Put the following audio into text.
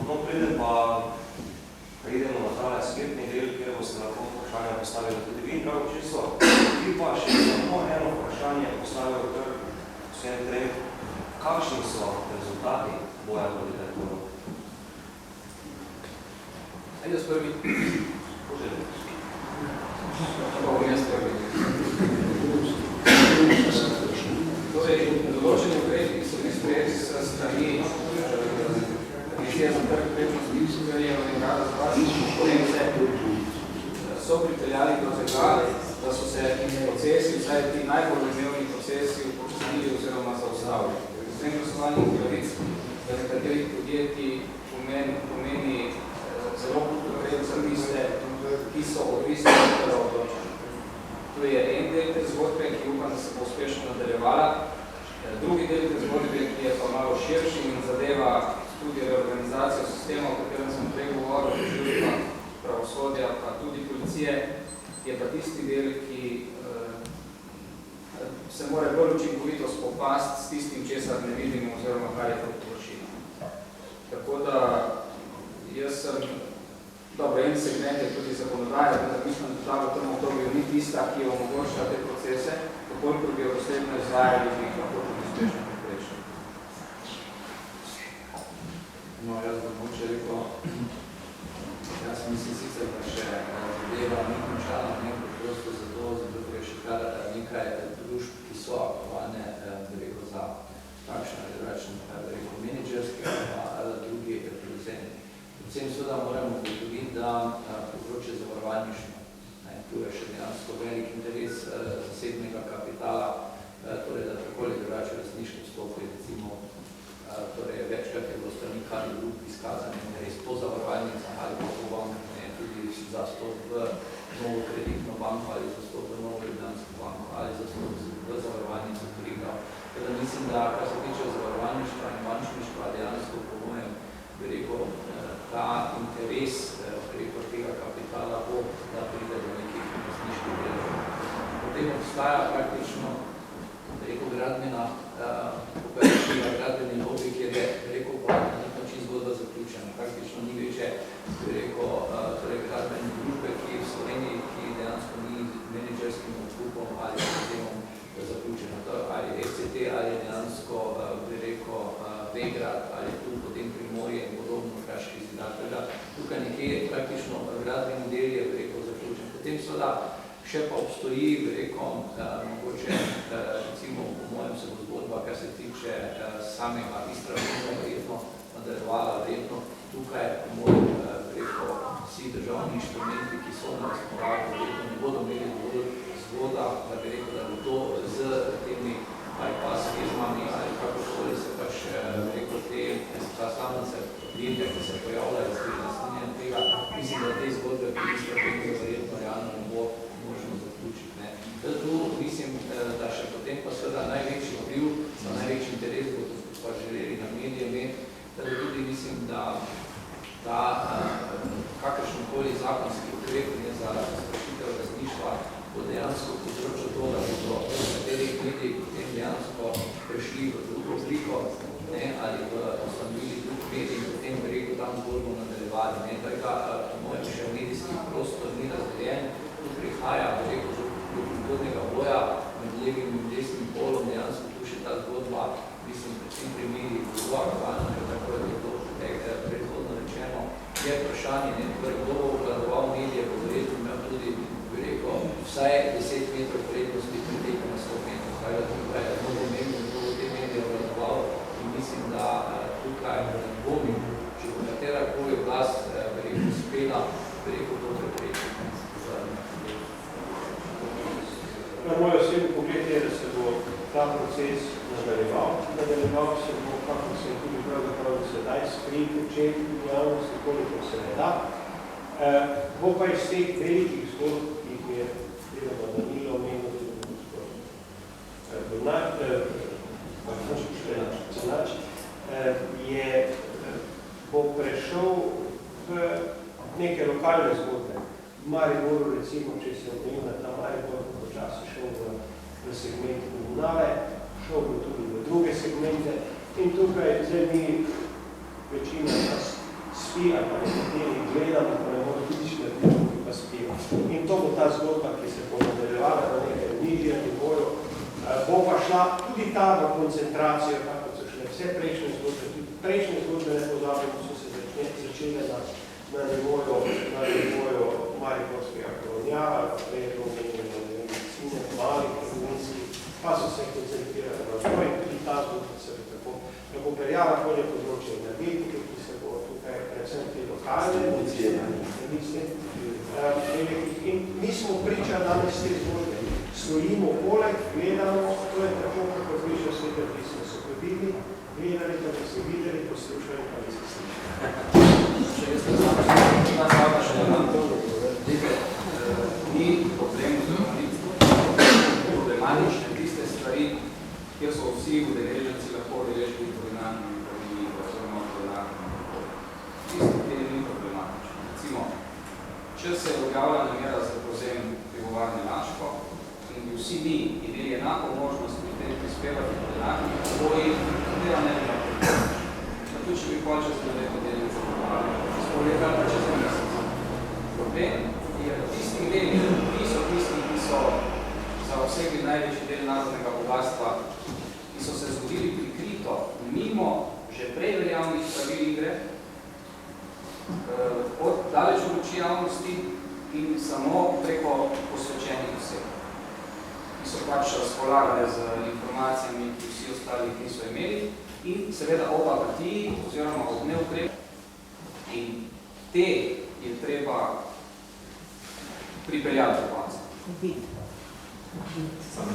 No, preden pa idemo na tale sklepni del, kjer boste lahko vprašanje postavili tudi vi, prav čisto. Vi pa še samo eno vprašanje postavil kar vsem trem. Kakšni so rezultati boja proti tajkunu? Ajde s prvi. Poželim. Jaz prvi. Torej, določeni ukrepi, ki so bili sprejeti s strani Agencije za trg vrednostnih investitorjev in Urada za bančne konkurence, so pripeljali do tega, da so se procesi, vsaj ti najbolj odmevni procesi, upočasnili oziroma zaustavili. Vsem glasovanjem pravic za nekaterih podjetij pomeni zelo predvsem tiste, ki so odvisni od odločanja. To je en del te zgodbe, ki upam, da se bo uspešno nadaljevala. Drugi del te zgodbe, ki je pa malo širši in zadeva tudi reorganizacijo sistema, o katerem sem prej govoril, tožilstva, pravosodja, pa tudi policije, je pa tisti del, ki se mora bolj učinkovito spopasti s tistim, česar ne vidimo, oziroma kar je pod površino. Tako da jaz sem, dobro, en segment je tudi zakonodaja, da mislim, da ta v tem obdobju ni tista, ki je omogočila te procese, koliko bi jo posledno izvajali, bi jih lahko tudi uspešno preprečili. No, jaz bom moče rekel, jaz mislim sicer, da še zadeva ni končala, nekaj prosto zato je še kar nekaj družb, ki so aktualne, za takšne ali drugačne, menedžerske, pa drugi prevzemi. Predvsem seveda moramo ugotoviti, da področje zavarovalništva, tu je še dejansko velik interes zasebnega kapitala, torej da tako ali drugače lastniško vstopi, recimo, torej večkrat je bilo strani kar drugi izkazani interes po zavarovalnicah ali po bank, tudi za stop v novo kreditno banko ali za stop v novo ljubljansko banko ali za stop v zavarovalnico Triglav. Teda mislim, da kar se tiče zavarovalništva in bančništva, dejansko po mojem, bi rekel, ta interes preko tega kapitala bo, da pride do nekih lastniških deležev. Potem obstaja praktično, rekel, gradbeni lobby, kjer je, rekel, pa na nek način zgodba zaključena. Praktično ni večje, bi rekel, torej gradbeni družbe, ki v Sloveniji, ki dejansko ni menedžerskim odkupom ali sistemom zaključena. Ali FCT, ali dejansko, bi rekel, Vegrad, ali tu potem Primorje in podobno Kraški zidar. Tukaj nekje praktično gradbeni del je, bi rekel, zaključen. Potem seveda še pa obstoji, bi rekel, mogoče, recimo, po mojem se bo zgodba, kar se tiče samega Istrabenja, verjetno nadaljevala, verjetno tukaj, po mojem, bi rekel, vsi državni inštrumenti, ki so na razpolago, verjetno ne bodo imeli dovolj zgoda, da bi rekel, da bo to z temi ali pa s firmami ali kakokoli se pač, rekel, ta slavnice podjetja, ki se pojavljajo z naslednjem tega, mislim, da te zgodbe pri Istrabenju verjetno realno ne bo možno zaključiti. Tu mislim, da še potem pa seveda največji vpliv, največji interes bo pa želeli na medije imeti, da tudi mislim, da ta kakršenkoli zakonski ukrep za zaščitev lastništva bo dejansko povzročil to, da bodo v nekaterih medijih potem dejansko prešli v drugo obliko ali v ustanovili drug medij in potem bi rekel tam zgodbo nadaljevali. Tega, po mojem, še medijski prostor ni razdeljen, tu prihaja, bi rekel, do prihodnega boja med levim in desnim polom, dejansko tu še ta zgodba, mislim, predvsem primeri zelo aktualna, ker tako je bilo predhodno rečeno, je vprašanje, kdo bo obvladoval medije, bo verjetno imel tudi, bi rekel, vsaj 10 metrov prednosti preteka na 100 metrov, kaj da tukaj je zelo pomembno, kdo bo te medije obvladoval in mislim, da tukaj dvomim, če bo katerakoli glas, bi rekel, uspela, bi rekel, to preprečiti. Moj osebni pogled je, da se bo ta proces nadaljeval. Nadaljeval se bo, kako se je tudi pravzaprav sedaj skriti učeti v javnosti, koliko se ne da. Bo pa iz teh velikih zgodb, ki jih je deloma Danilo omenil, bo prešel v neke lokalne zgodbe. V Mariboru, recimo, če se omenil na ta Maribor, počasi šel v segment komunale, šel bo tudi v druge segmente in tukaj zdaj mi večina nas vsi ali pa nekateri gledamo, pa ne bodo tudi narediti, pa spijo. In to bo ta zgodba, ki se bo nadaljevala na nekaj nižjem nivoju, bo pa šla tudi ta v koncentracijo, tako so šle vse prejšnje zgodbe, tudi prejšnje zgodbe, ne pozabimo, so se začele na nivoju mariborskega kolonijala, prej omenjeno medicine, malih, trgovinskih, pa so se koncentrirali na vzgoj, tudi ta zgodba se bo peljala polje področje energetike, ki se bo tukaj predvsem te lokalne, in mi smo priča danes te zgodbe. Stojimo poleg, gledamo, to je tako, kako zviša svete pismo. So hodili, gledali, pa bi se videli, poslušali, pa bi se slišali. Če jaz ne znam, ta stavka še ne nam to ni problem problematične tiste stvari, kjer so vsi udeleženci lahko udeleženi v originalnem in oziroma v originalnem okolju. Tisto, kjer ni problematično. Recimo, če se je objavila namera za prevzem pivovarne Laško in bi vsi mi imeli enako možnost pri tem prispevati v enakih pogojih, tega ne bi lahko. Zato, če bi končal z leto delnice pivovarne, spoljegal pa čez mesec. Problem je v tistih delih, ki so zaobsegli največji del narodnega bogatstva, ki so se zgodili prikrito mimo že prej veljavnih pravil igre, daleč od oči javnosti in samo preko posvečenih oseb, ki so pač razpolagali z informacijami, ki vsi ostali niso imeli, in seveda ob apatiji oziroma ob neukrep. In te je treba pripeljati do konca. Samo